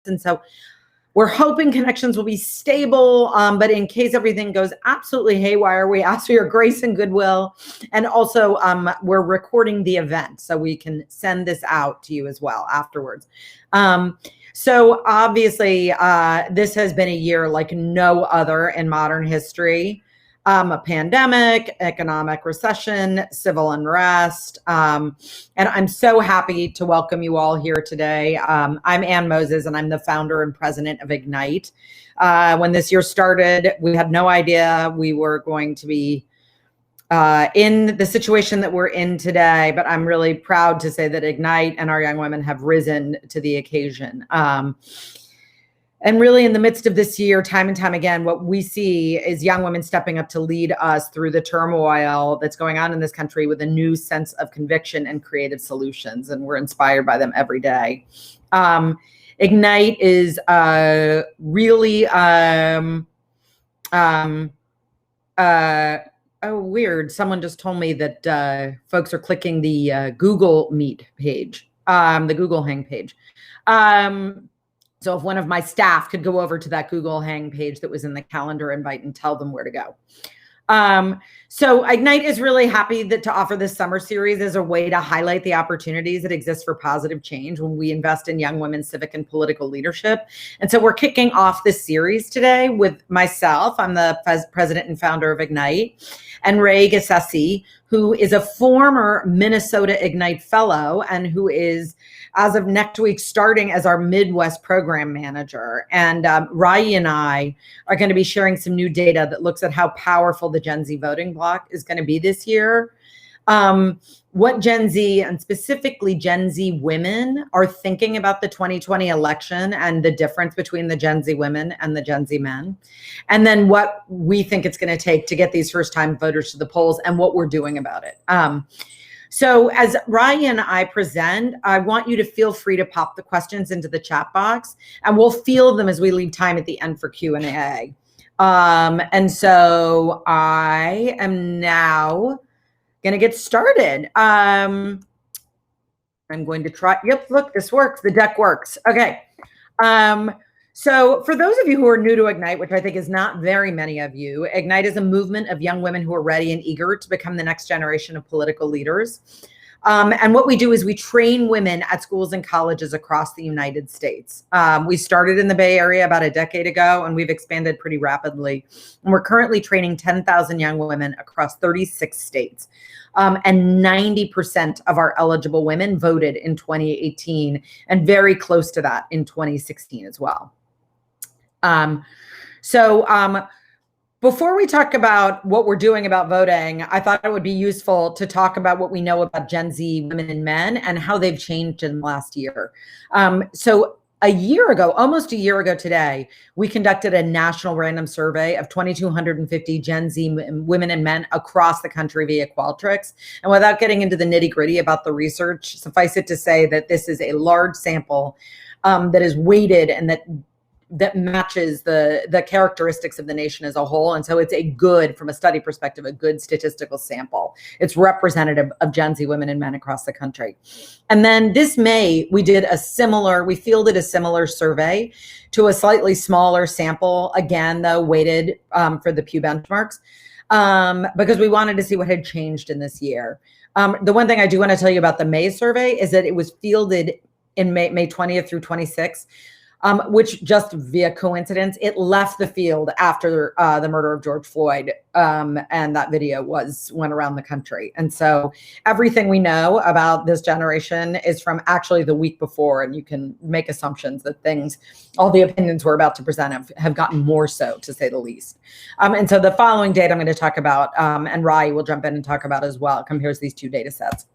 And so we're hoping connections will be stable, but in case everything goes absolutely haywire, we ask for your grace and goodwill. And also, we're recording the event, so we can send this out to you as well afterwards. So obviously, this has been a year like no other in modern history. A pandemic, economic recession, civil unrest. And I'm so happy to welcome you all here today. I'm Ann Moses, and I'm the founder and president of Ignite. When this year started, we had no idea we were going to be in the situation that we're in today, but I'm really proud to say that Ignite and our young women have risen to the occasion. And really, in the midst of this year, time and time again, what we see is young women stepping up to lead us through the turmoil that's going on in this country with a new sense of conviction and creative solutions. And we're inspired by them every day. Ignite is really, oh, weird. Someone just told me that folks are clicking the Google Meet page, the Google Hang page. So if one of my staff could go over to that Google Hang page that was in the calendar invite and tell them where to go. So Ignite is really happy to offer this summer series as a way to highlight the opportunities that exist for positive change when we invest in young women's civic and political leadership. And so we're kicking off this series today with myself. I'm the president and founder of Ignite, and Raie Gessesse, who is a former Minnesota Ignite fellow and who is, as of next week, starting as our Midwest program manager. And Raie and I are going to be sharing some new data that looks at how powerful the Gen Z voting bloc is going to be this year. What Gen Z, and specifically Gen Z women, are thinking about the 2020 election and the difference between the Gen Z women and the Gen Z men. And then what we think it's going to take to get these first-time voters to the polls and what we're doing about it. So as Raie and I present, I want you to feel free to pop the questions into the chat box, and we'll field them as we leave time at the end for Q&A. And so I am now going to get started. I'm going to try. Yep, look, this works. The deck works. Okay. So for those of you who are new to Ignite, which I think is not very many of you, Ignite is a movement of young women who are ready and eager to become the next generation of political leaders. And what we do is we train women at schools and colleges across the United States. We started in the Bay Area about a decade ago, and we've expanded pretty rapidly. And we're currently training 10,000 young women across 36 states. And 90% of our eligible women voted in 2018, and very close to that in 2016 as well. Before we talk about what we're doing about voting, I thought it would be useful to talk about what we know about Gen Z women and men and how they've changed in the last year. So a year ago, almost a year ago today, we conducted a national random survey of 2,250 Gen Z women and men across the country via Qualtrics. And without getting into the nitty-gritty about the research, suffice it to say that this is a large sample that is weighted and that matches the characteristics of the nation as a whole. And so it's a good, from a study perspective, a good statistical sample. It's representative of Gen Z women and men across the country. And then this May, we fielded a similar survey to a slightly smaller sample, again, though, weighted for the Pew benchmarks, because we wanted to see what had changed in this year. The one thing I do want to tell you about the May survey is that it was fielded in May 20th through 26th. Which, just via coincidence, it left the field after the murder of George Floyd, and that video went around the country. And so everything we know about this generation is from actually the week before, and you can make assumptions that all the opinions we're about to present have gotten more so, to say the least. And so the following data I'm going to talk about, and Raie will jump in and talk about as well, compares these two data sets.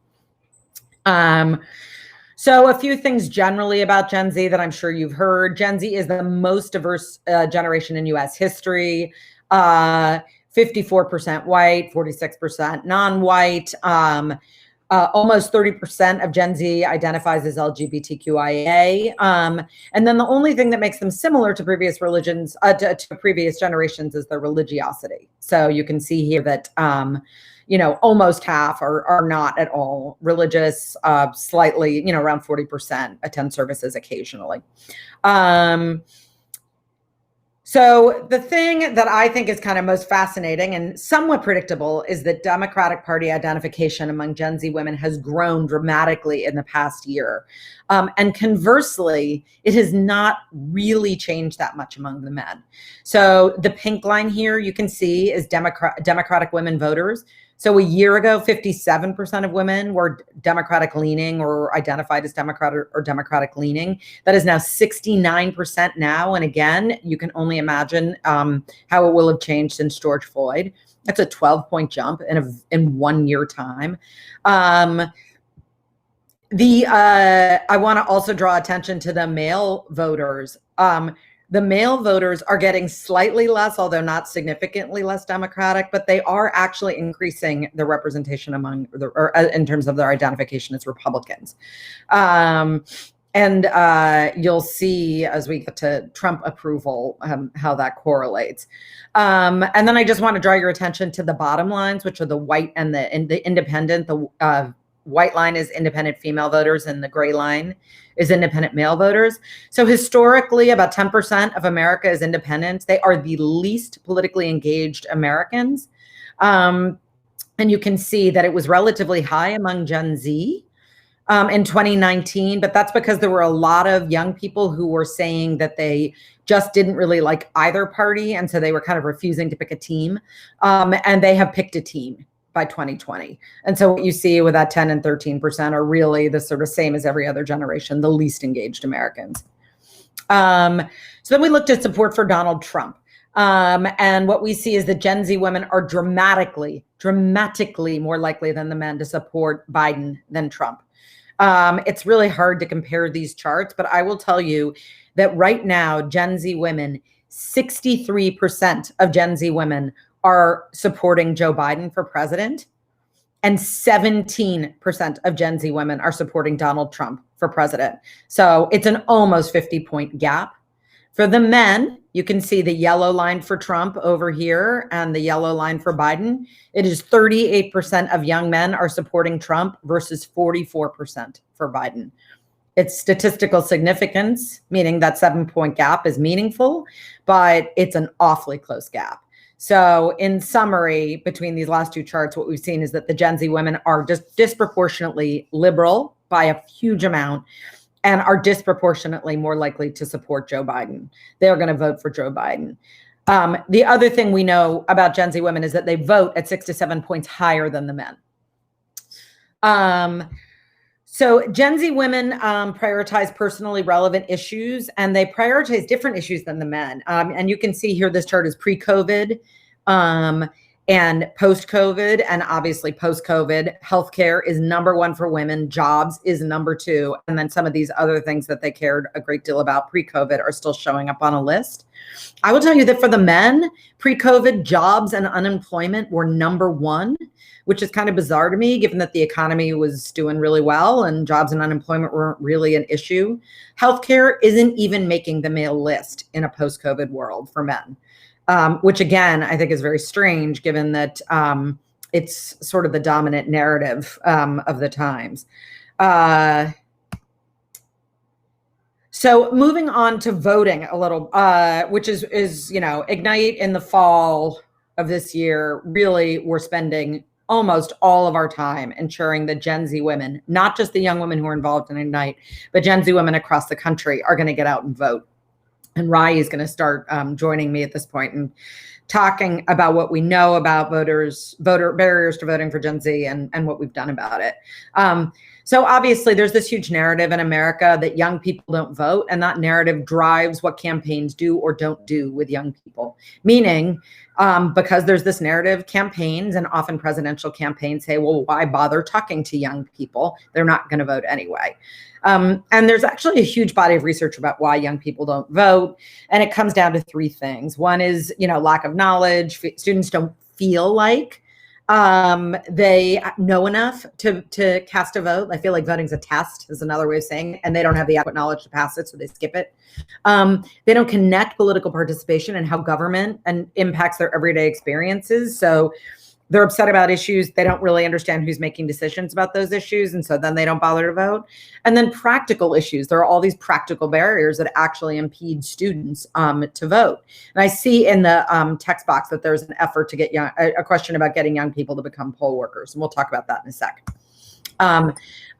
So a few things generally about Gen Z that I'm sure you've heard. Gen Z is the most diverse generation in U.S. history, 54% white, 46% non-white. Almost 30% of Gen Z identifies as LGBTQIA. And then the only thing that makes them similar to previous religions, to previous generations, is their religiosity. So you can see here that almost half are not at all religious, slightly, around 40% attend services occasionally. So the thing that I think is kind of most fascinating and somewhat predictable is that Democratic Party identification among Gen Z women has grown dramatically in the past year. And conversely, it has not really changed that much among the men. So the pink line here you can see is Democratic women voters. So a year ago, 57% of women were Democratic leaning or identified as Democrat or Democratic leaning. That is now 69% now. And again, you can only imagine how it will have changed since George Floyd. That's a 12-point jump in 1 year time. I want to also draw attention to the male voters. The male voters are getting slightly less, although not significantly less Democratic, but they are actually increasing the representation in terms of their identification as Republicans. And you'll see as we get to Trump approval how that correlates. And then I just want to draw your attention to the bottom lines, which are the white and the independent. The white line is independent female voters, and the gray line is independent male voters. So historically, about 10% of America is independent. They are the least politically engaged Americans. And you can see that it was relatively high among Gen Z in 2019, but that's because there were a lot of young people who were saying that they just didn't really like either party. And so they were kind of refusing to pick a team. And they have picked a team by 2020. And so what you see with that 10 and 13% are really the sort of same as every other generation, the least engaged Americans. So then we looked at support for Donald Trump. And what we see is that Gen Z women are dramatically more likely than the men to support Biden than Trump. It's really hard to compare these charts, but I will tell you that right now, Gen Z women, 63% of Gen Z women are supporting Joe Biden for president, and 17% of Gen Z women are supporting Donald Trump for president. So it's an almost 50-point gap. For the men, you can see the yellow line for Trump over here and the yellow line for Biden. It is 38% of young men are supporting Trump versus 44% for Biden. It's statistical significance, meaning that 7-point gap is meaningful, but it's an awfully close gap. So in summary, between these last two charts, what we've seen is that the Gen Z women are just disproportionately liberal by a huge amount and are disproportionately more likely to support Joe Biden. They're going to vote for Joe Biden. The other thing we know about Gen Z women is that they vote at 6 to 7 points higher than the men. So Gen Z women prioritize personally relevant issues, and they prioritize different issues than the men. And you can see here, this chart is pre-COVID and post-COVID, and obviously post-COVID, healthcare is number one for women, jobs is number two, and then some of these other things that they cared a great deal about pre-COVID are still showing up on a list. I will tell you that for the men, pre-COVID, jobs and unemployment were number one, which is kind of bizarre to me, given that the economy was doing really well and jobs and unemployment weren't really an issue. Healthcare isn't even making the male list in a post-COVID world for men, which again, I think is very strange, given that it's sort of the dominant narrative of the times. So moving on to voting a little, which is Ignite in the fall of this year, really we're spending almost all of our time ensuring that Gen Z women, not just the young women who are involved in Ignite, but Gen Z women across the country are going to get out and vote. And Raie is going to start joining me at this point and talking about what we know about voter barriers to voting for Gen Z and what we've done about it. So obviously there's this huge narrative in America that young people don't vote, and that narrative drives what campaigns do or don't do with young people. Meaning, because there's this narrative, campaigns and often presidential campaigns say, well, why bother talking to young people? They're not going to vote anyway. And there's actually a huge body of research about why young people don't vote. And it comes down to three things. One is, lack of knowledge. Students don't feel like they know enough to cast a vote. I feel like voting's a test is another way of saying it, and they don't have the adequate knowledge to pass it, so they skip it. They don't connect political participation and how government impacts their everyday experiences. So they're upset about issues. They don't really understand who's making decisions about those issues. And so then they don't bother to vote. And then practical issues. There are all these practical barriers that actually impede students to vote. And I see in the text box that there's an effort to get a question about getting young people to become poll workers. And we'll talk about that in a sec.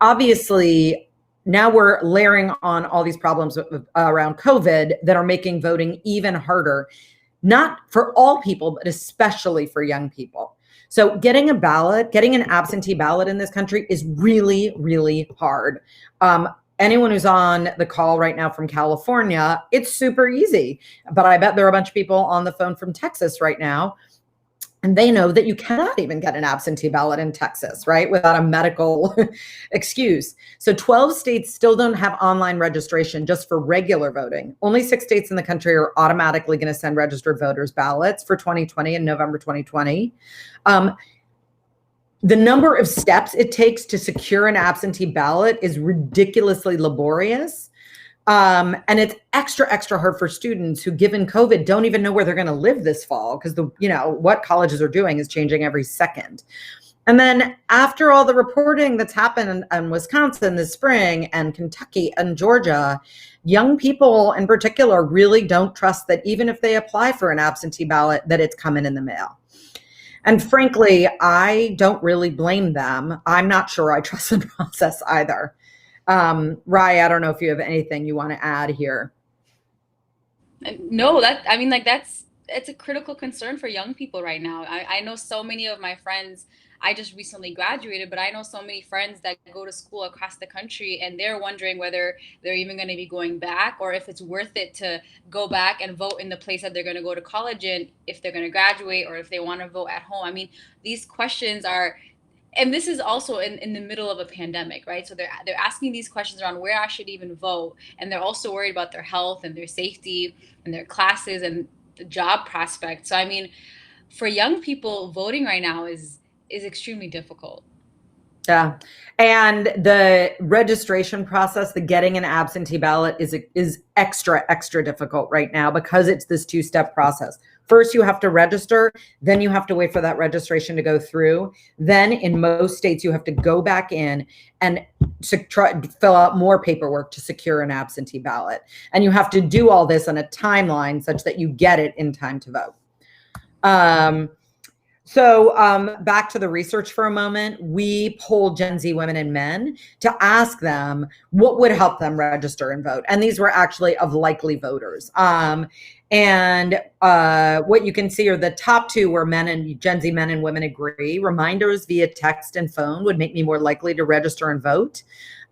Obviously, now we're layering on all these problems around COVID that are making voting even harder, not for all people, but especially for young people. So getting a ballot, getting an absentee ballot in this country is really, really hard. Anyone who's on the call right now from California, it's super easy. But I bet there are a bunch of people on the phone from Texas right now, and they know that you cannot even get an absentee ballot in Texas, right, without a medical excuse. So 12 states still don't have online registration just for regular voting. Only 6 states in the country are automatically going to send registered voters ballots for 2020 in November 2020. The number of steps it takes to secure an absentee ballot is ridiculously laborious. And it's extra hard for students who, given COVID, don't even know where they're going to live this fall, because what colleges are doing is changing every second. And then after all the reporting that's happened in Wisconsin this spring and Kentucky and Georgia, young people in particular really don't trust that even if they apply for an absentee ballot, that it's coming in the mail. And frankly, I don't really blame them. I'm not sure I trust the process either. Raie, I don't know if you have anything you want to add here. No, it's a critical concern for young people right now. I know so many of my friends, I just recently graduated, but I know so many friends that go to school across the country, and they're wondering whether they're even going to be going back, or if it's worth it to go back and vote in the place that they're going to go to college in, if they're going to graduate, or if they want to vote at home. I mean, these questions are, and this is also in the middle of a pandemic, right? So they're asking these questions around where I should even vote, and they're also worried about their health and their safety and their classes and the job prospects. So I mean, for young people, voting right now is extremely difficult. Yeah. And the registration process, the getting an absentee ballot is extra difficult right now, because it's this 2-step process. First, you have to register, then you have to wait for that registration to go through. Then in most states, you have to go back in and try to fill out more paperwork to secure an absentee ballot. And you have to do all this on a timeline such that you get it in time to vote. So back to the research for a moment. We polled Gen Z women and men to ask them what would help them register and vote. And these were actually of likely voters. And what you can see are the top 2 were Gen Z men and women agree. Reminders via text and phone would make me more likely to register and vote.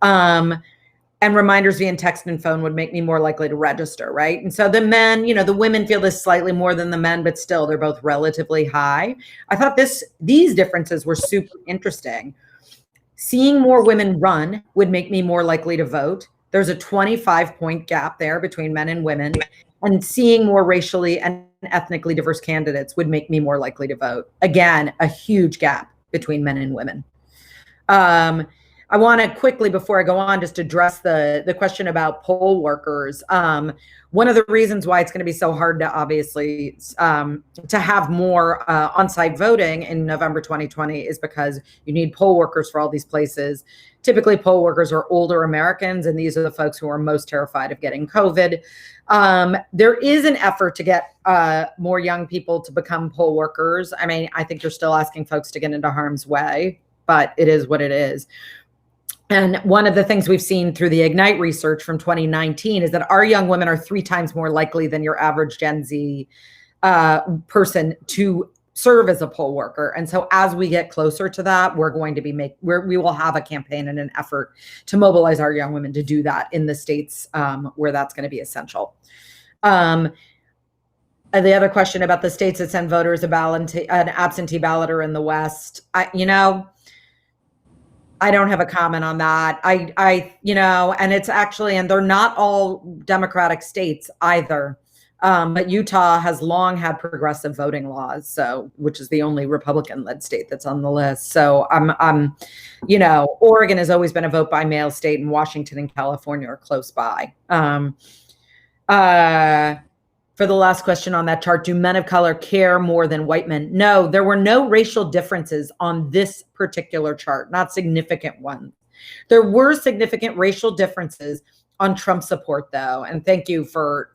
And reminders via text and phone would make me more likely to register, right? And so the men, the women feel this slightly more than the men, but still they're both relatively high. I thought these differences were super interesting. Seeing more women run would make me more likely to vote. There's a 25-point gap there between men and women. And seeing more racially and ethnically diverse candidates would make me more likely to vote. Again, a huge gap between men and women. I want to quickly, before I go on, just address the question about poll workers. One of the reasons why it's going to be so hard to obviously to have more on-site voting in November 2020 is because you need poll workers for all these places. Typically, poll workers are older Americans, and these are the folks who are most terrified of getting COVID. There is an effort to get more young people to become poll workers. I mean, I think you're still asking folks to get into harm's way, but it is what it is. And one of the things we've seen through the IGNITE research from 2019 is that our young women are 3 times more likely than your average Gen Z person to serve as a poll worker. And so as we get closer to that, we're going to be we will have a campaign and an effort to mobilize our young women to do that in the states where that's going to be essential. The other question about the states that send voters an absentee balloter in the West, I don't have a comment on that. And it's actually, and they're not all Democratic states either. But Utah has long had progressive voting laws, which is the only Republican-led state that's on the list. So Oregon has always been a vote by mail state, and Washington and California are close by. For the last question on that chart, do men of color care more than white men? No, there were no racial differences on this particular chart, not significant ones. There were significant racial differences on Trump support, though, and thank you for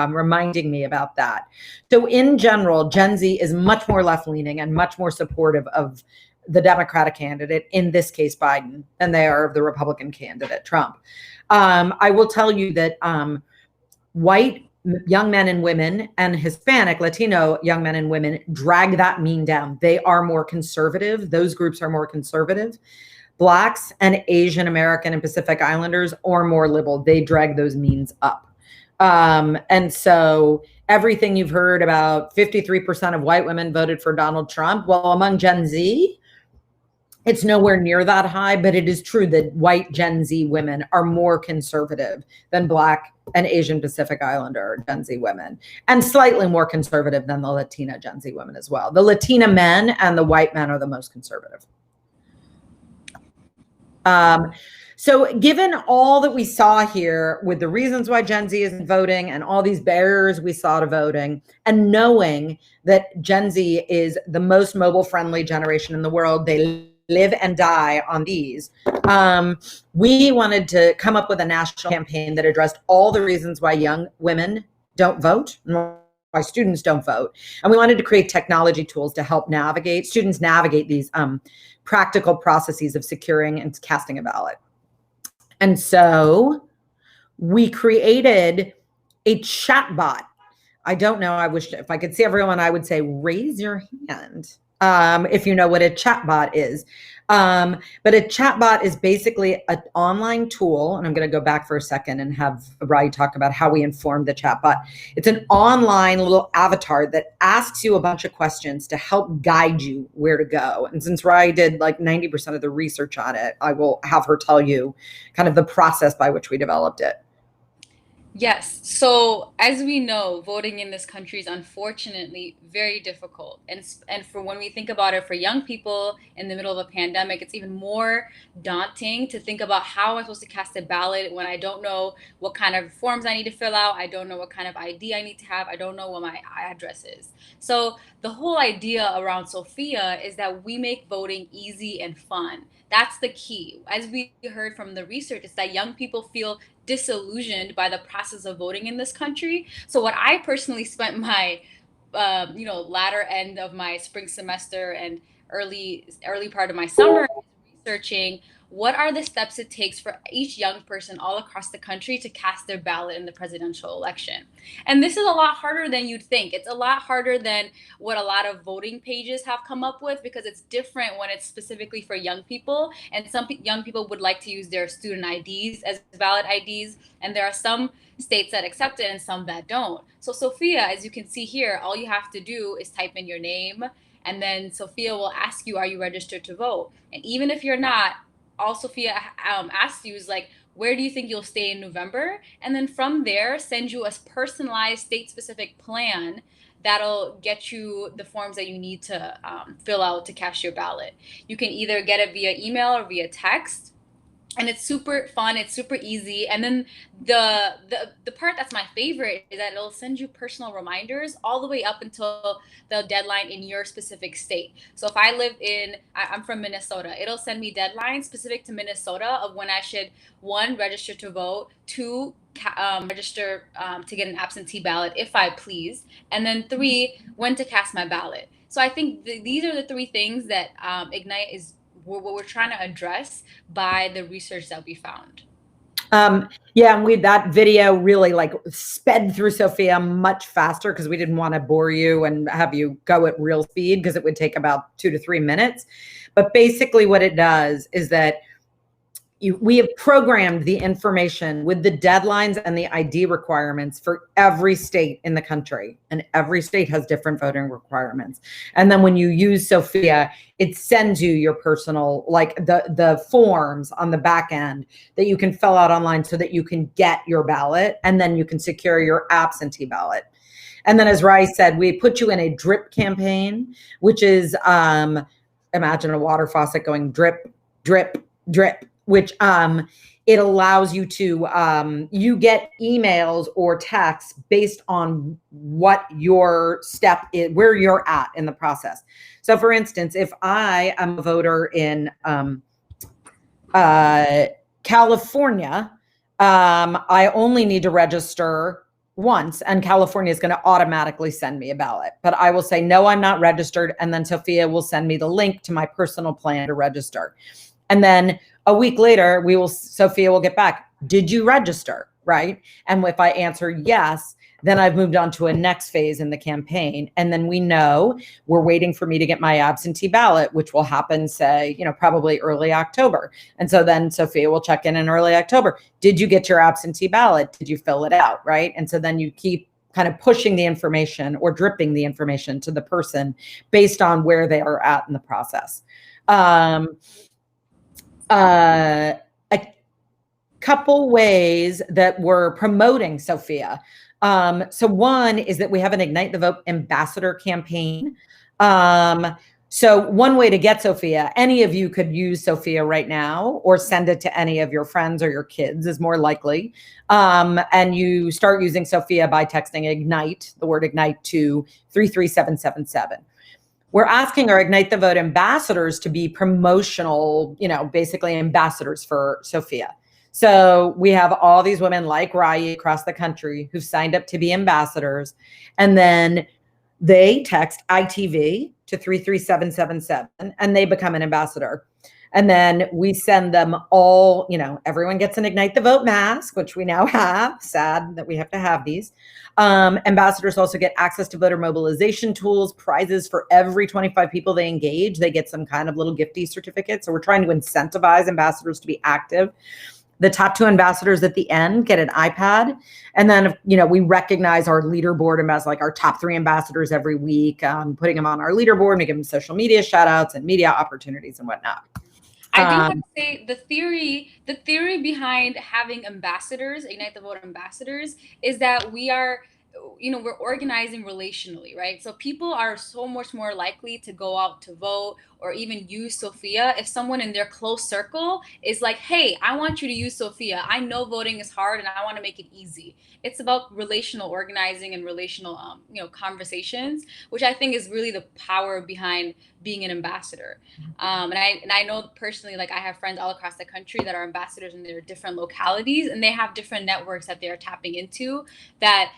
reminding me about that. So in general, Gen Z is much more left-leaning and much more supportive of the Democratic candidate, in this case Biden, than they are of the Republican candidate, Trump. I will tell you that white young men and women and Hispanic, Latino young men and women drag that mean down. They are more conservative. Those groups are more conservative. Blacks and Asian American and Pacific Islanders are more liberal. They drag those means up. And so everything you've heard about 53% of white women voted for Donald Trump, well, among Gen Z, it's nowhere near that high, but it is true that white Gen Z women are more conservative than Black and Asian Pacific Islander Gen Z women, and slightly more conservative than the Latina Gen Z women as well. The Latina men and the white men are the most conservative. So given all that we saw here with the reasons why Gen Z isn't voting and all these barriers we saw to voting, and knowing that Gen Z is the most mobile friendly generation in the world, they live and die on these. We wanted to come up with a national campaign that addressed all the reasons why young women don't vote, and why students don't vote. And we wanted to create technology tools to help students navigate these practical processes of securing and casting a ballot. And so we created a chatbot. I don't know, I wish if I could see everyone, I would say raise your hand if you know what a chatbot is. But a chatbot is basically an online tool, and I'm going to go back for a second and have Raie talk about how we informed the chatbot. It's an online little avatar that asks you a bunch of questions to help guide you where to go. And since Raie did like 90% of the research on it, I will have her tell you kind of the process by which we developed it. Yes. So as we know, voting in this country is unfortunately very difficult. And for when we think about it for young people in the middle of a pandemic, it's even more daunting to think about how am I supposed to cast a ballot when I don't know what kind of forms I need to fill out. I don't know what kind of ID I need to have. I don't know what my address is. So the whole idea around Sophia is that we make voting easy and fun. That's the key. As we heard from the research, it's that young people feel disillusioned by the process of voting in this country. So what I personally spent my latter end of my spring semester and early part of my summer researching what are the steps it takes for each young person all across the country to cast their ballot in the presidential election. And this is a lot harder than you'd think. It's a lot harder than what a lot of voting pages have come up with, because it's different when it's specifically for young people. And some young people would like to use their student IDs as valid IDs. And there are some states that accept it and some that don't. So Sophia, as you can see here, all you have to do is type in your name, and then Sophia will ask you, are you registered to vote? And even if you're not, all Sophia asks you is like, where do you think you'll stay in November? And then from there, send you a personalized state-specific plan that'll get you the forms that you need to fill out to cast your ballot. You can either get it via email or via text. And it's super fun. It's super easy. And then the part that's my favorite is that it'll send you personal reminders all the way up until the deadline in your specific state. So if I'm from Minnesota, it'll send me deadlines specific to Minnesota of when I should, 1, register to vote, 2, register to get an absentee ballot if I please, and then 3, when to cast my ballot. So I think these are the 3 things that Ignite is what we're trying to address by the research that we found. Yeah, and that video really like sped through Sophia much faster because we didn't want to bore you and have you go at real speed, because it would take about 2 to 3 minutes. But basically what it does is that we have programmed the information with the deadlines and the ID requirements for every state in the country, and every state has different voting requirements. And then when you use Sophia, it sends you your personal, like the forms on the back end that you can fill out online so that you can get your ballot, and then you can secure your absentee ballot. And then as Raie said, we put you in a drip campaign, which is, imagine a water faucet going drip, drip, drip, which it allows you to, you get emails or texts based on what your step is, where you're at in the process. So for instance, if I am a voter in California, I only need to register once, and California is going to automatically send me a ballot. But I will say, no, I'm not registered. And then Sophia will send me the link to my personal plan to register. And then a week later, Sophia will get back, did you register? Right. And if I answer yes, then I've moved on to a next phase in the campaign. And then we know we're waiting for me to get my absentee ballot, which will happen, say, probably early October. And so then Sophia will check in early October. Did you get your absentee ballot? Did you fill it out? Right. And so then you keep kind of pushing the information or dripping the information to the person based on where they are at in the process. A couple ways that we're promoting Sophia. So one is that we have an Ignite the Vote ambassador campaign. So one way to get Sophia, any of you could use Sophia right now or send it to any of your friends or your kids is more likely. And you start using Sophia by texting Ignite, the word Ignite, to 33777. We're asking our Ignite the Vote ambassadors to be promotional, basically ambassadors for Sophia. So we have all these women like Raie across the country who've signed up to be ambassadors. And then they text ITV to 33777 and they become an ambassador. And then we send them all, everyone gets an Ignite the Vote mask, which we now have. Sad that we have to have these. Ambassadors also get access to voter mobilization tools, prizes for every 25 people they engage. They get some kind of little gifty certificate. So we're trying to incentivize ambassadors to be active. The top 2 ambassadors at the end get an iPad. And then, we recognize our leaderboard as like our top 3 ambassadors every week, putting them on our leaderboard and we give them social media shout outs and media opportunities and whatnot. I do have to say the theory behind having ambassadors, Ignite the Vote ambassadors, is that we're organizing relationally, right? So people are so much more likely to go out to vote or even use Sophia if someone in their close circle is like, hey, I want you to use Sophia. I know voting is hard and I want to make it easy. It's about relational organizing and relational, conversations, which I think is really the power behind being an ambassador. And I know personally, like I have friends all across the country that are ambassadors in their different localities, and they have different networks that they're tapping into that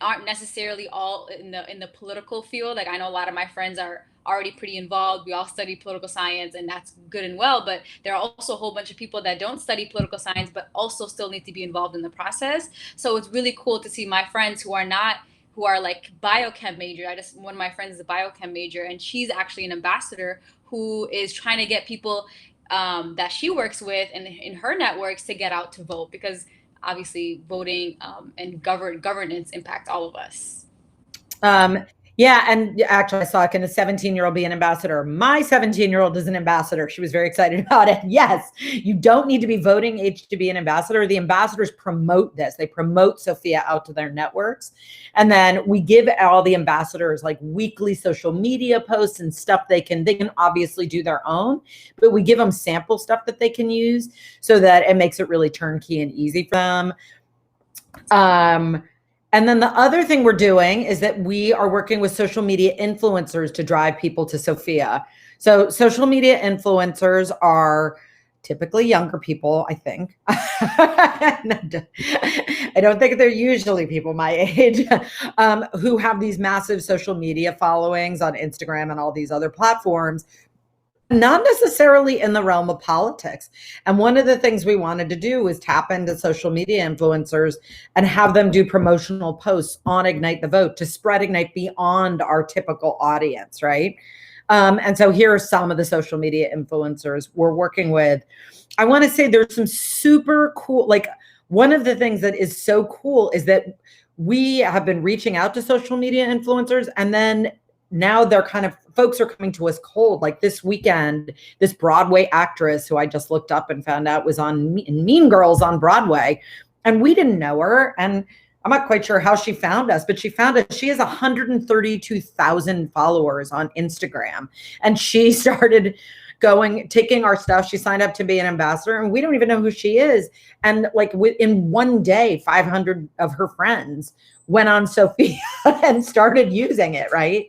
aren't necessarily all in the political field. Like I know a lot of my friends are already pretty involved. We all study political science and that's good and well, but there are also a whole bunch of people that don't study political science, but also still need to be involved in the process. So it's really cool to see my friends who are like biochem major. One of my friends is a biochem major and she's actually an ambassador who is trying to get people that she works with and in her networks to get out to vote, because obviously voting and governance impact all of us. Yeah, and actually I saw can a 17-year-old be an ambassador? My 17-year-old is an ambassador. She was very excited about it. Yes, you don't need to be voting age to be an ambassador. The ambassadors promote this. They promote Sophia out to their networks. And then we give all the ambassadors like weekly social media posts and stuff they can obviously do their own, but we give them sample stuff that they can use so that it makes it really turnkey and easy for them. And then the other thing we're doing is that we are working with social media influencers to drive people to Sophia. So social media influencers are typically younger people, I think. I don't think they're usually people my age who have these massive social media followings on Instagram and all these other platforms, not necessarily in the realm of politics. And one of the things we wanted to do was tap into social media influencers and have them do promotional posts on Ignite the Vote to spread Ignite beyond our typical audience, right? And so here are some of the social media influencers we're working with. I want to say there's some super cool, like one of the things that is so cool is that we have been reaching out to social media influencers, and then now they're folks are coming to us cold. Like this weekend, this Broadway actress who I just looked up and found out was in Mean Girls on Broadway, and we didn't know her. And I'm not quite sure how she found us, but she found us. She has 132,000 followers on Instagram. And she started, taking our stuff. She signed up to be an ambassador, and we don't even know who she is. And like in one day, 500 of her friends went on Sophia and started using it, right?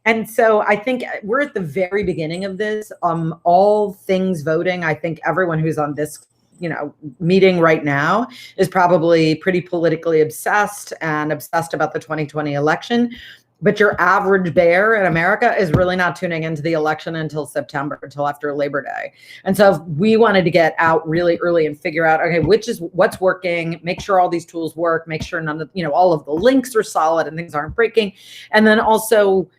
And so I think we're at the very beginning of this. All things voting, I think everyone who's on this meeting right now is probably pretty politically obsessed and obsessed about the 2020 election. But your average bear in America is really not tuning into the election until September, until after Labor Day. And so we wanted to get out really early and figure out, okay, what's working, make sure all these tools work, make sure none of, all of the links are solid and things aren't breaking. And then also,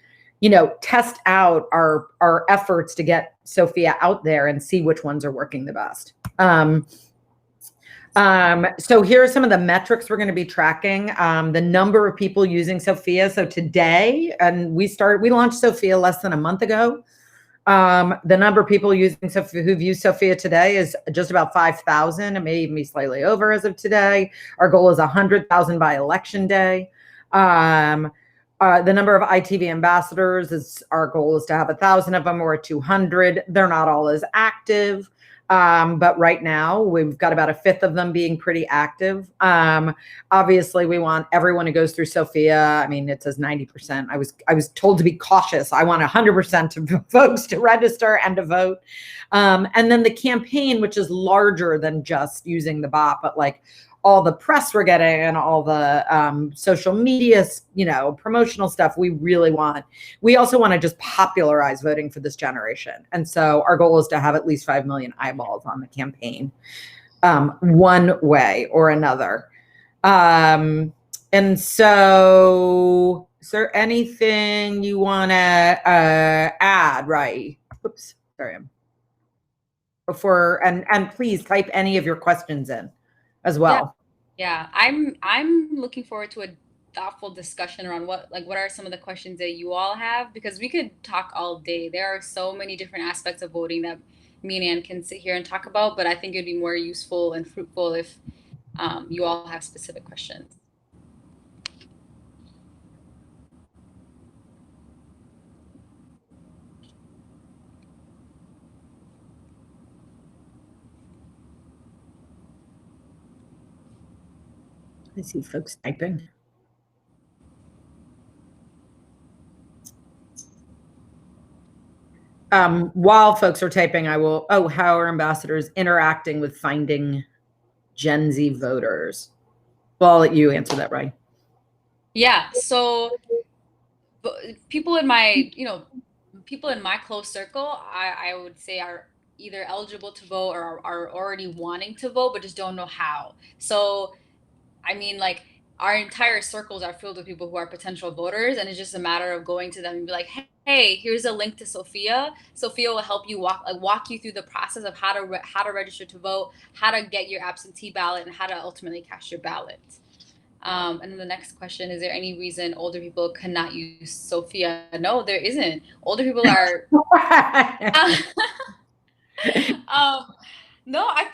test out our efforts to get Sophia out there and see which ones are working the best. So here are some of the metrics we're going to be tracking. The number of people using Sophia. So today, and we launched Sophia less than a month ago. The number of people using Sophia who've used Sophia today is just about 5,000. It may even be slightly over as of today. Our goal is 100,000 by election day. The number of ITV ambassadors our goal is to have 1,000 of them. We're at 200. They're not all as active. But right now we've got about a fifth of them being pretty active. Obviously we want everyone who goes through Sophia. I mean, it says 90%. I was told to be cautious. I want 100% of folks to register and to vote. And then the campaign, which is larger than just using the bot, but like all the press we're getting and all the social media, promotional stuff we also want to just popularize voting for this generation. And so our goal is to have at least 5 million eyeballs on the campaign, one way or another. And so is there anything you want to add, Raie? Oops, sorry. And please type any of your questions in as well. Yeah, I'm looking forward to a thoughtful discussion around what are some of the questions that you all have, because we could talk all day. There are so many different aspects of voting that me and Ann can sit here and talk about, but I think it'd be more useful and fruitful if you all have specific questions. I see folks typing. While folks are typing, how are ambassadors interacting with finding Gen Z voters? Well, I'll let you answer that, Raie. Yeah, so people in my close circle, I would say are either eligible to vote or are already wanting to vote, but just don't know how. So I mean, like, our entire circles are filled with people who are potential voters, and it's just a matter of going to them and be like, hey, here's a link to Sophia. Sophia will help you walk you through the process of how to register to vote, how to get your absentee ballot, and how to ultimately cast your ballot. And then the next question, is there any reason older people cannot use Sophia? No, there isn't. Older people are no, I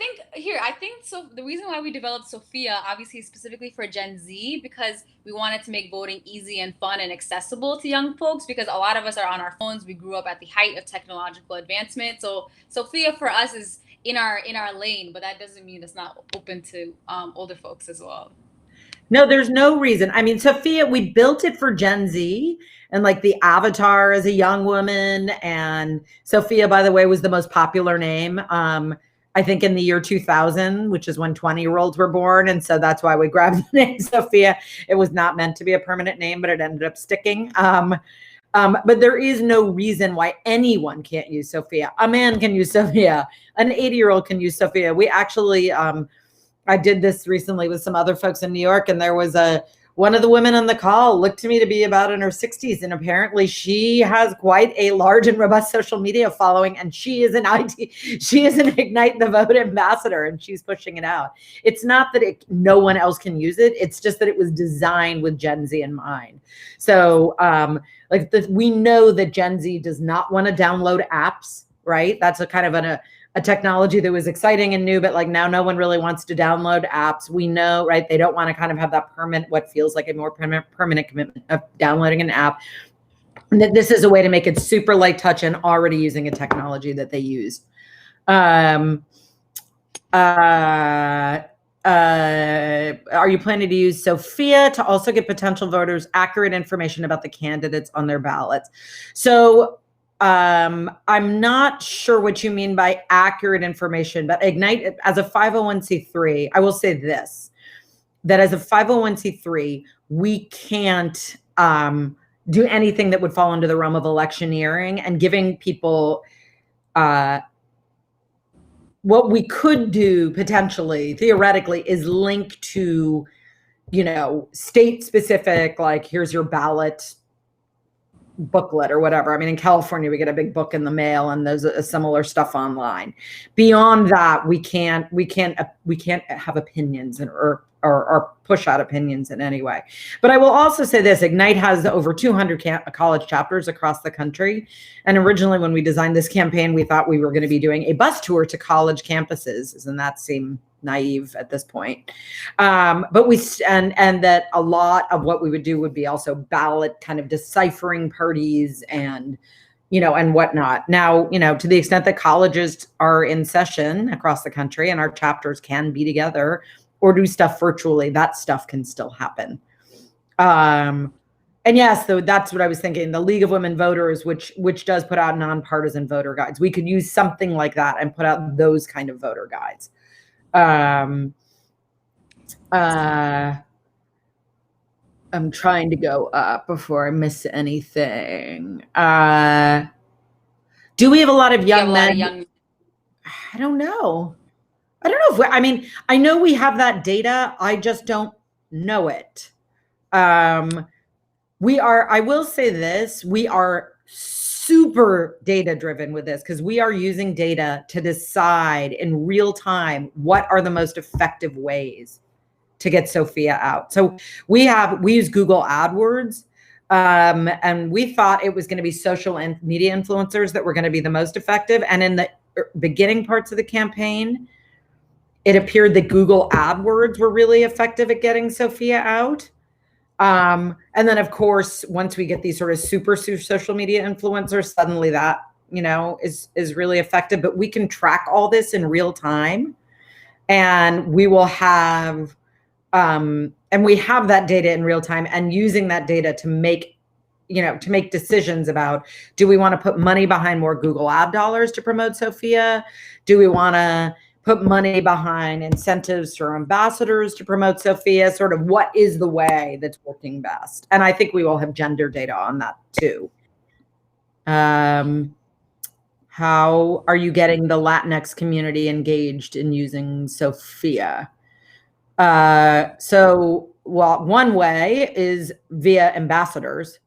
think so. The reason why we developed Sophia, obviously specifically for Gen Z, because we wanted to make voting easy and fun and accessible to young folks, because a lot of us are on our phones. We grew up at the height of technological advancement. So Sophia for us is in our lane, but that doesn't mean it's not open to older folks as well. No, there's no reason. I mean, Sophia, we built it for Gen Z, and like the avatar is a young woman. And Sophia, by the way, was the most popular name. I think in the year 2000, which is when 20-year-olds were born. And so that's why we grabbed the name Sophia. It was not meant to be a permanent name, but it ended up sticking. But there is no reason why anyone can't use Sophia. A man can use Sophia. An 80-year-old can use Sophia. We actually, I did this recently with some other folks in New York, and there was one of the women on the call looked to me to be about in her 60s, and apparently she has quite a large and robust social media following, and she is an Ignite the Vote ambassador, and she's pushing it out. It's not that no one else can use it. It's just that it was designed with Gen Z in mind. So we know that Gen Z does not want to download apps, right? That's a kind of a technology that was exciting and new, but like now no one really wants to download apps. We know, right? They don't want to kind of have that what feels like a more permanent commitment of downloading an app. This is a way to make it super light touch and already using a technology that they use. Are you planning to use Sophia to also give potential voters accurate information about the candidates on their ballots? So I'm not sure what you mean by accurate information, but Ignite as a 501c3, I will say this, that as a 501c3, we can't do anything that would fall into the realm of electioneering and giving people what we could do potentially, theoretically, is link to, state specific, like here's your ballot booklet or whatever. I mean, in California, we get a big book in the mail and there's a similar stuff online. Beyond that, we can't have opinions or push out opinions in any way. But I will also say this, Ignite has over 200 college chapters across the country. And originally when we designed this campaign, we thought we were going to be doing a bus tour to college campuses. Doesn't that seem naive at this point? But and that a lot of what we would do would be also ballot kind of deciphering parties and and whatnot. Now, to the extent that colleges are in session across the country and our chapters can be together or do stuff virtually, that stuff can still happen. And yes, so that's what I was thinking. The League of Women Voters, which does put out nonpartisan voter guides. We could use something like that and put out those kind of voter guides. I'm trying to go up before I miss anything. Do we have a lot of young men? I don't know. I know we have that data. I just don't know it. I will say this, we are super data driven with this because we are using data to decide in real time what are the most effective ways to get Sophia out. So we use Google AdWords, and we thought it was going to be social and media influencers that were going to be the most effective. And in the beginning parts of the campaign, it appeared that Google AdWords were really effective at getting Sophia out. And then of course, once we get these sort of super social media influencers, suddenly that, is really effective, but we can track all this in real time and we will have, and we have that data in real time and using that data to make decisions about, do we want to put money behind more Google ad dollars to promote Sophia? Do we want to put money behind incentives for ambassadors to promote Sophia? Sort of what is the way that's working best? And I think we will have gender data on that too. How are you getting the Latinx community engaged in using Sophia? One way is via ambassadors,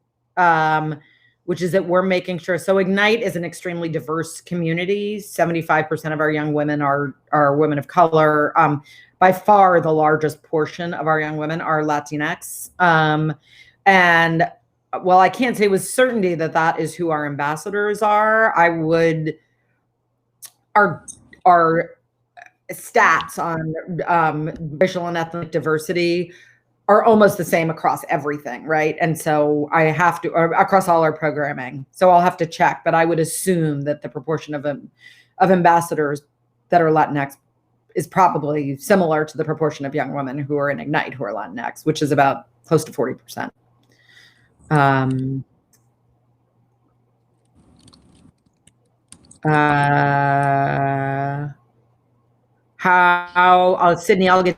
which is that we're making sure. So Ignite is an extremely diverse community. 75% of our young women are women of color. By far, the largest portion of our young women are Latinx. And while I can't say with certainty that that is who our ambassadors are, our stats on racial and ethnic diversity are almost the same across everything, right? And so I have to, or across all our programming. So I'll have to check, but I would assume that the proportion of ambassadors that are Latinx is probably similar to the proportion of young women who are in Ignite who are Latinx, which is about close to 40%. Sydney, I'll get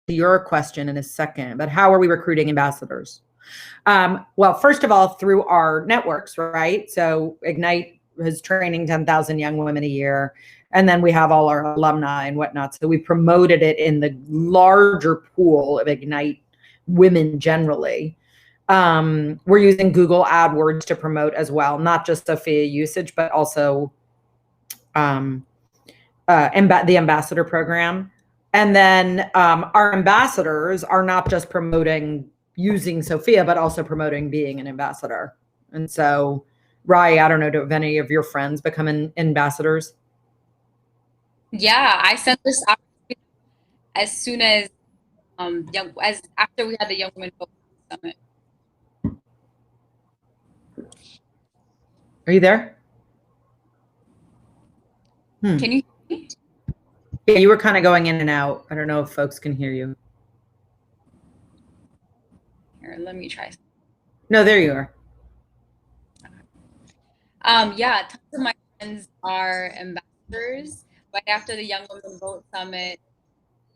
to your question in a second, but how are we recruiting ambassadors? Well, first of all, through our networks, right? So Ignite is training 10,000 young women a year. And then we have all our alumni and whatnot. So we promoted it in the larger pool of Ignite women generally. We're using Google AdWords to promote as well, not just Sophia usage, but also the ambassador program. And then our ambassadors are not just promoting using Sophia, but also promoting being an ambassador. And so, Raie, I don't know, do any of your friends become ambassadors? Yeah, I sent this out as soon as after we had the Young Women Vote Summit. Are you there? Can you hear me? Yeah, you were kind of going in and out. I don't know if folks can hear you. Here, let me try. No, there you are. Yeah, tons of my friends are ambassadors. Right after the Young Women Vote Summit,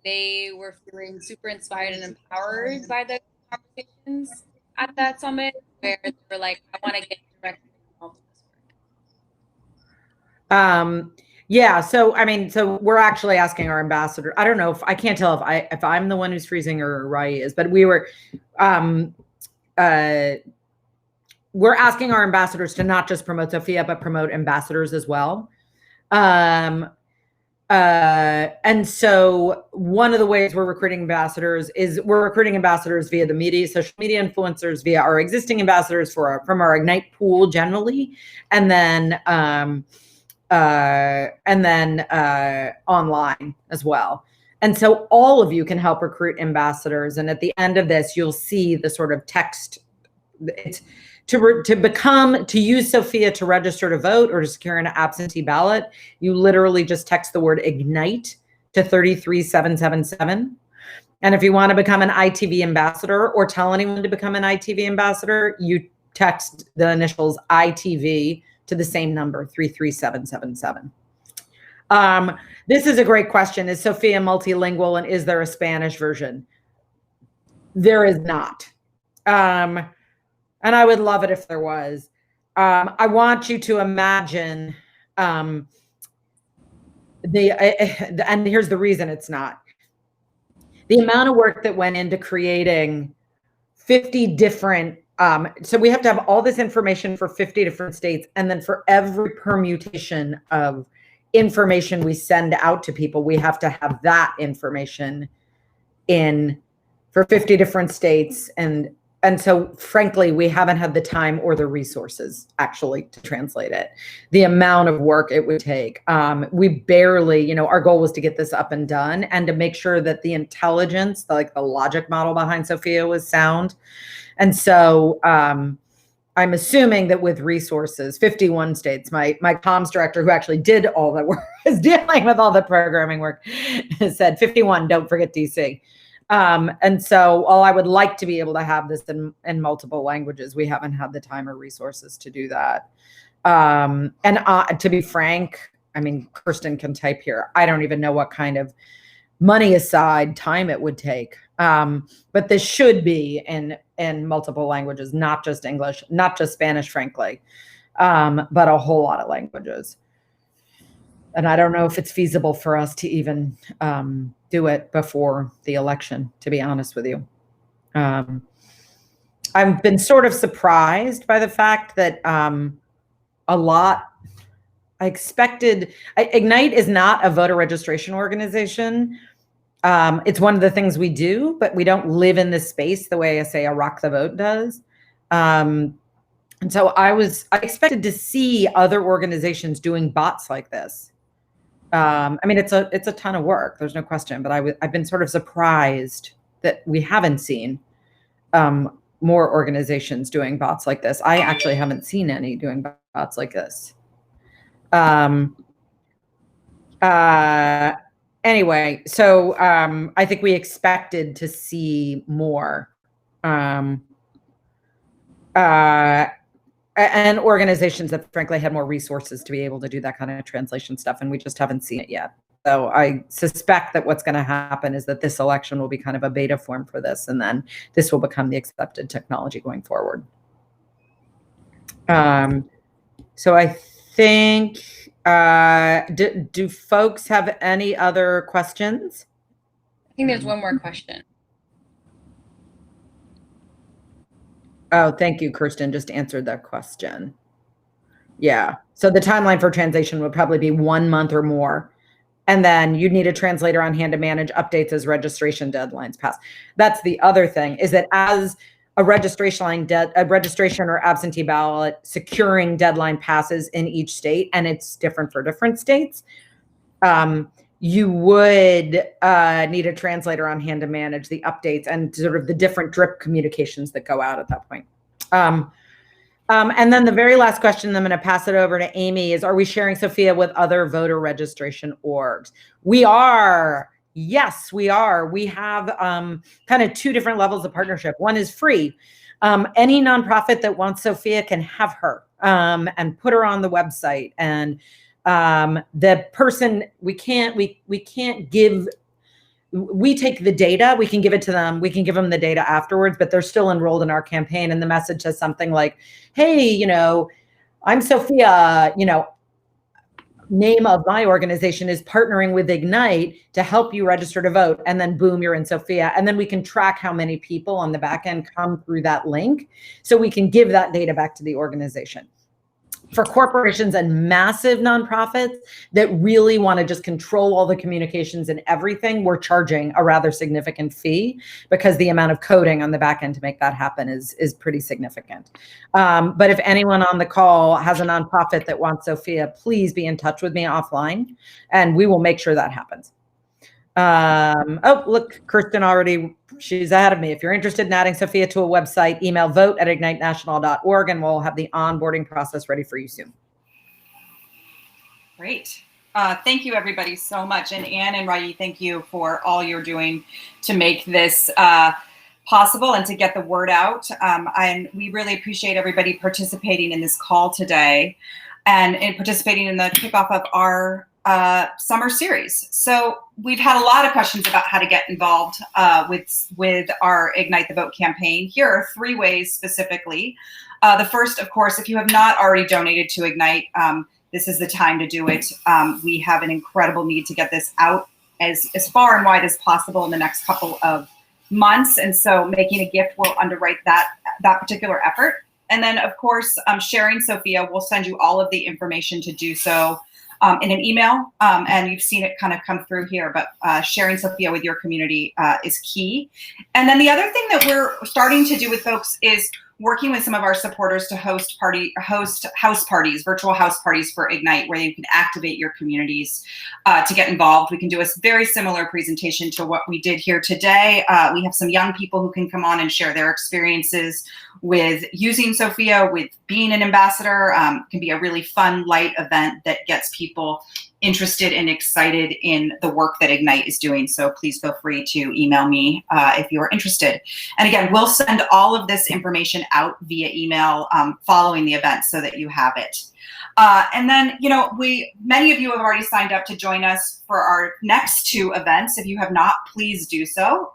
they were feeling super inspired and empowered by the conversations at that summit, where they were like, I want to get directly involved in this work. Yeah, so I mean, so we're actually asking our ambassador. I don't know if I can't tell if I'm the one who's freezing or Raie is, but we're asking our ambassadors to not just promote Sophia, but promote ambassadors as well. And so one of the ways we're recruiting ambassadors is we're recruiting ambassadors via the media, social media influencers, via our existing ambassadors from our Ignite pool generally, and then online as well. And so all of you can help recruit ambassadors. And at the end of this, you'll see the sort of text. It's to use Sophia to register to vote or to secure an absentee ballot. You literally just text the word IGNITE to 33777. And if you want to become an ITV ambassador or tell anyone to become an ITV ambassador, you text the initials ITV to the same number, 33777. This is a great question. Is Sophia multilingual, and is there a Spanish version? There is not. And I would love it if there was. I want you to imagine and here's the reason it's not. The amount of work that went into creating 50 different, so we have to have all this information for 50 different states. And then for every permutation of information we send out to people, we have to have that information in for 50 different states. And so, frankly, we haven't had the time or the resources actually to translate it. The amount of work it would take. We barely, our goal was to get this up and done and to make sure that the intelligence, the logic model behind Sophia was sound. And so I'm assuming that with resources, 51 states, my comms director who actually did all the work, is dealing with all the programming work, said 51, don't forget DC. And so while I would like to be able to have this in multiple languages, we haven't had the time or resources to do that. And to be frank, I mean, Kirsten can type here. I don't even know what kind of money aside time it would take. But this should be in multiple languages, not just English, not just Spanish, frankly, but a whole lot of languages. And I don't know if it's feasible for us to even do it before the election, to be honest with you. I've been sort of surprised by the fact that I expected, Ignite is not a voter registration organization. It's one of the things we do, but we don't live in this space the way, say, a Rock the Vote does. And so I expected to see other organizations doing bots like this. I mean, it's a ton of work. There's no question, but I've been sort of surprised that we haven't seen more organizations doing bots like this. I actually haven't seen any doing bots like this. Anyway, so I think we expected to see more. And organizations that frankly had more resources to be able to do that kind of translation stuff, and we just haven't seen it yet. So I suspect that what's going to happen is that this election will be kind of a beta form for this, and then this will become the accepted technology going forward. So I think, do folks have any other questions? I think there's one more question. Oh, thank you, Kirsten. Just answered that question. Yeah. So the timeline for translation would probably be 1 month or more. And then you'd need a translator on hand to manage updates as registration deadlines pass. That's the other thing, is that as a registration or absentee ballot securing deadline passes in each state, and it's different for different states, you would need a translator on hand to manage the updates and sort of the different drip communications that go out at that point. And then the very last question, I'm going to pass it over to Amy, is, are we sharing Sophia with other voter registration orgs? We are. Yes, we are. We have kind of two different levels of partnership. One is free. Any nonprofit that wants Sophia can have her and put her on the website. And the person, we can't give, we take the data, we can give it to them, we can give them the data afterwards, but they're still enrolled in our campaign. And the message says something like, hey, I'm Sophia, name of my organization is partnering with Ignite to help you register to vote. And then boom, you're in Sophia. And then we can track how many people on the back end come through that link. So we can give that data back to the organization. For corporations and massive nonprofits that really want to just control all the communications and everything, we're charging a rather significant fee because the amount of coding on the back end to make that happen is pretty significant. But if anyone on the call has a nonprofit that wants Sophia, please be in touch with me offline and we will make sure that happens. Oh, look, Kirsten already, she's ahead of me. If you're interested in adding Sophia to a website, email vote@ignitenational.org and we'll have the onboarding process ready for you soon. Great. Thank you, everybody, so much. And Anne and Raie, thank you for all you're doing to make this possible and to get the word out. And we really appreciate everybody participating in this call today and participating in the kickoff of our summer series. So we've had a lot of questions about how to get involved with our Ignite the Vote campaign. Here are 3 ways specifically. The first, of course, if you have not already donated to Ignite, this is the time to do it. We have an incredible need to get this out as far and wide as possible in the next couple of months. And so making a gift will underwrite that particular effort. And then, of course, sharing Sophia will send you all of the information to do so in an email, and you've seen it kind of come through here, but sharing Sophia with your community is key. And then the other thing that we're starting to do with folks is working with some of our supporters to host house parties, virtual house parties for Ignite, where you can activate your communities to get involved. We can do a very similar presentation to what we did here today. We have some young people who can come on and share their experiences with using Sophia, with being an ambassador. It can be a really fun, light event that gets people interested and excited in the work that Ignite is doing. So please feel free to email me if you're interested. And again, we'll send all of this information out via email following the event so that you have it. And then, many of you have already signed up to join us for our next 2 events. If you have not, please do so.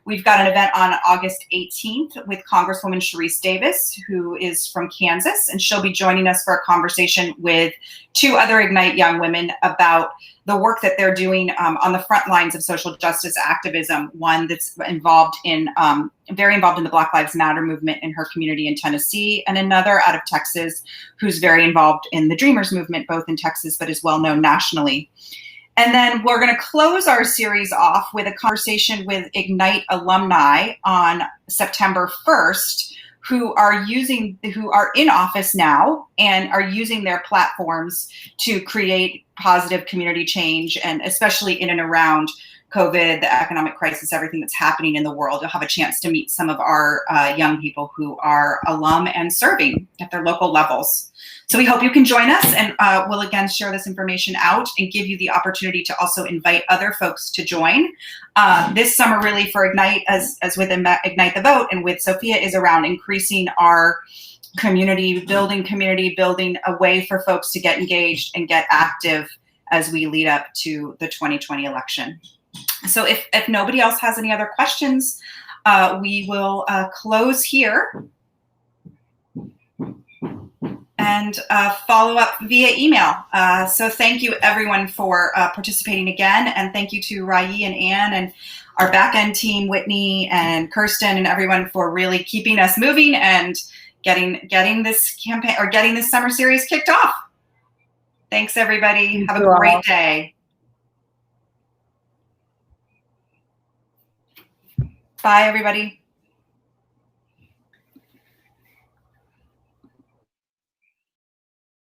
We've got an event on August 18th with Congresswoman Sharice Davis, who is from Kansas, and she'll be joining us for a conversation with 2 other Ignite young women about the work that they're doing on the front lines of social justice activism. One that's very involved in the Black Lives Matter movement in her community in Tennessee, and another out of Texas who's very involved in the Dreamers movement, both in Texas but is well known nationally. And then we're going to close our series off with a conversation with Ignite alumni on September 1st, who are in office now and are using their platforms to create positive community change, and especially in and around COVID, the economic crisis, everything that's happening in the world. You'll have a chance to meet some of our young people who are alum and serving at their local levels. So we hope you can join us, and we'll again share this information out and give you the opportunity to also invite other folks to join. This summer really for Ignite, as with Ignite the Vote and with Sophia, is around increasing our community building a way for folks to get engaged and get active as we lead up to the 2020 election. So if nobody else has any other questions, we will close here and follow up via email. So thank you everyone for participating again, and thank you to Raie and Anne and our back-end team, Whitney and Kirsten, and everyone for really keeping us moving and getting this campaign, or getting this summer series kicked off. Thanks everybody. Have a great day. Bye everybody.